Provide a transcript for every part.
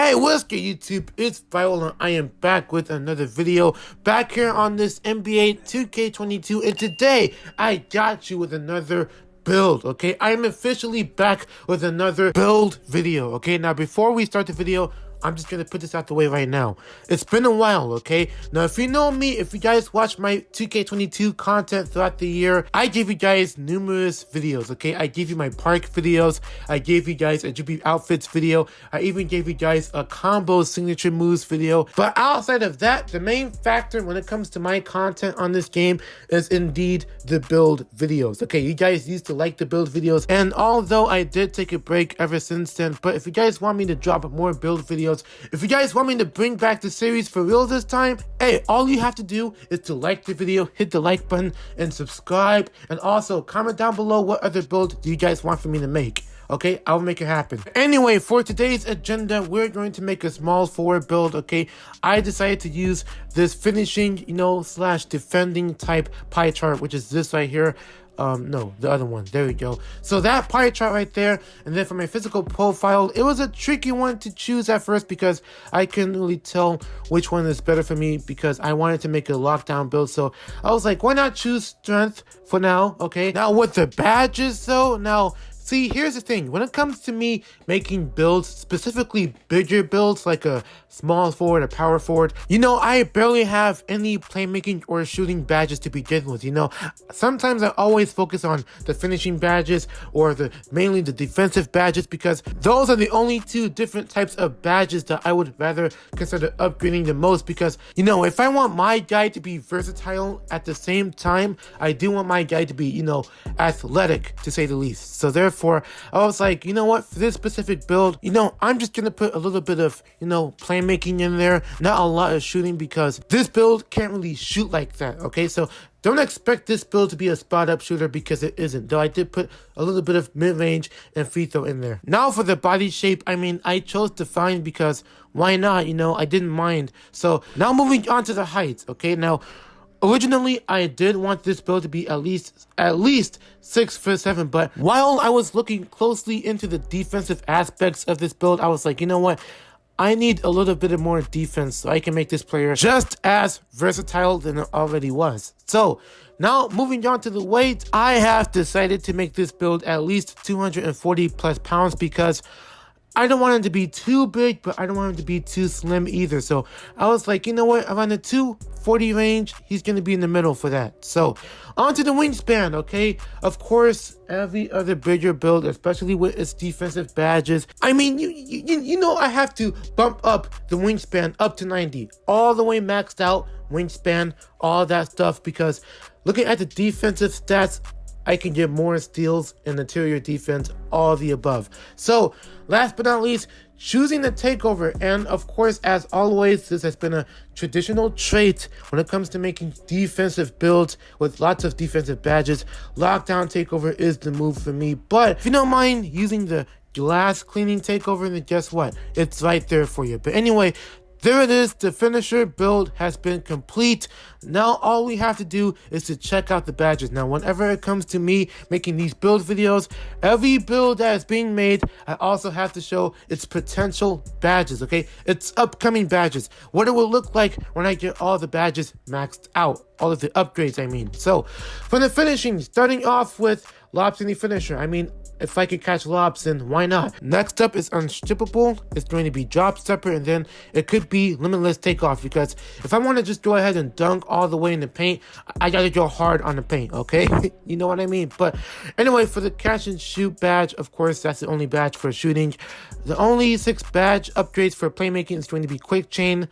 Hey, what's good, YouTube? It's Viral, and I am back with another video. Back here on this NBA 2K22, and today I got you with another build, okay? I am officially back with another build video, okay? Now, before we start the video, I'm just gonna put this out the way right now. It's been a while, okay? Now, if you know me, if you guys watch my 2K22 content throughout the year, I gave you guys numerous videos, okay? I gave you my park videos, I gave you guys a GP outfits video, I even gave you guys a combo signature moves video. But outside of that, the main factor when it comes to my content on this game is indeed the build videos, okay? You guys used to like the build videos, and although I did take a break ever since then, but if you guys want me to drop more build videos, if you guys want me to bring back the series for real this time, hey, all you have to do is to like the video, hit the like button, and subscribe, and also comment down below what other build do you guys want for me to make. Okay, I'll make it happen. Anyway, for today's agenda, we're going to make a small forward build, okay? I decided to use this finishing, slash defending type pie chart, which is this right here. No, the other one. There we go. So that pie chart right there, and then for my physical profile, it was a tricky one to choose at first because I couldn't really tell which one is better for me because I wanted to make a lockdown build. So I was like, why not choose strength for now, okay? Now with the badges though, now see, here's the thing. When it comes to me making builds, specifically bigger builds like a small forward, a power forward, I barely have any playmaking or shooting badges to begin with, Sometimes I always focus on the finishing badges or mainly the defensive badges because those are the only two different types of badges that I would rather consider upgrading the most because, if I want my guy to be versatile at the same time, I do want my guy to be, athletic to say the least. So therefore, I was like, you know what, for this specific build, I'm just gonna put a little bit of, playmaking in there, not a lot of shooting because this build can't really shoot like that, okay? So don't expect this build to be a spot up shooter because it isn't, though I did put a little bit of mid-range and free throw in there. Now for the body shape, I chose Define because why not, I didn't mind. So now moving on to the heights, okay? Now, originally, I did want this build to be at least 6'7", but while I was looking closely into the defensive aspects of this build, I was like, you know what? I need a little bit of more defense so I can make this player just as versatile than it already was. So now moving on to the weight, I have decided to make this build at least 240 plus pounds because I don't want him to be too big, but I don't want him to be too slim either. So I was like, you know what? Around the 240 range, he's going to be in the middle for that. So on to the wingspan, okay? Of course, every other bigger build, especially with its defensive badges. I have to bump up the wingspan up to 90. All the way maxed out, wingspan, all that stuff. Because looking at the defensive stats, I can get more steals and interior defense, all the above. So, last but not least, choosing the takeover. And of course, as always, this has been a traditional trait when it comes to making defensive builds with lots of defensive badges. Lockdown takeover is the move for me. But if you don't mind using the glass cleaning takeover, then guess what? It's right there for you. But anyway, there it is, the finisher build has been complete. Now all we have to do is to check out the badges. Now whenever it comes to me making these build videos, every build that is being made, I also have to show its potential badges, okay? Its upcoming badges. What it will look like when I get all the badges maxed out. All of the upgrades, So, for the finishing, starting off with Lob City Finisher. If I can catch lobs, then why not? Next up is Unstrippable. It's going to be Drop Stepper, and then it could be Limitless Takeoff, because if I want to just go ahead and dunk all the way in the paint, I gotta go hard on the paint, okay? You know what I mean? But anyway, for the Catch and Shoot badge, of course, that's the only badge for shooting. The only 6 badge upgrades for playmaking is going to be Quick Chain.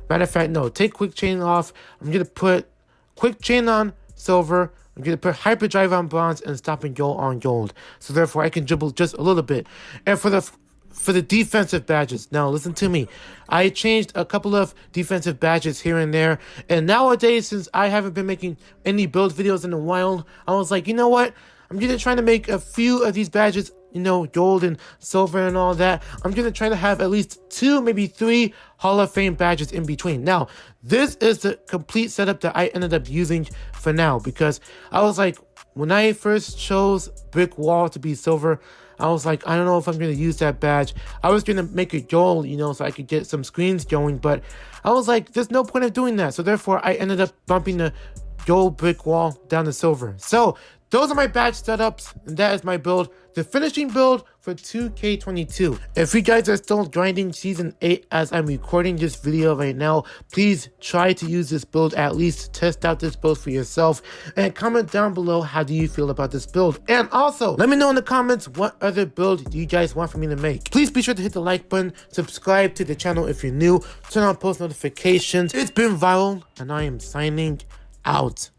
Matter of fact, no, take Quick Chain off. I'm going to put Quick Chain on Silver. I'm going to put Hyperdrive on Bronze and Stop and Go on Gold. So therefore, I can dribble just a little bit. And for the defensive badges, now listen to me. I changed a couple of defensive badges here and there. And nowadays, since I haven't been making any build videos in a while, I was like, you know what? I'm going to try to make a few of these badges, gold and silver and all that. I'm going to try to have at least 2, maybe 3 Hall of Fame badges in between. Now, this is the complete setup that I ended up using for now because I was like, when I first chose Brick Wall to be silver, I was like, I don't know if I'm going to use that badge. I was going to make a goal, you know, so I could get some screens going, but I was like, there's no point of doing that. So therefore, I ended up bumping the gold brick wall down to silver. So those are my badge setups, and that is my build, the finishing build for 2K22. If you guys are still grinding Season 8 as I'm recording this video right now, please try to use this build, at least test out this build for yourself, and comment down below how do you feel about this build. And also, let me know in the comments what other build do you guys want for me to make. Please be sure to hit the like button, subscribe to the channel if you're new, turn on post notifications. It's been Viral, and I am signing out.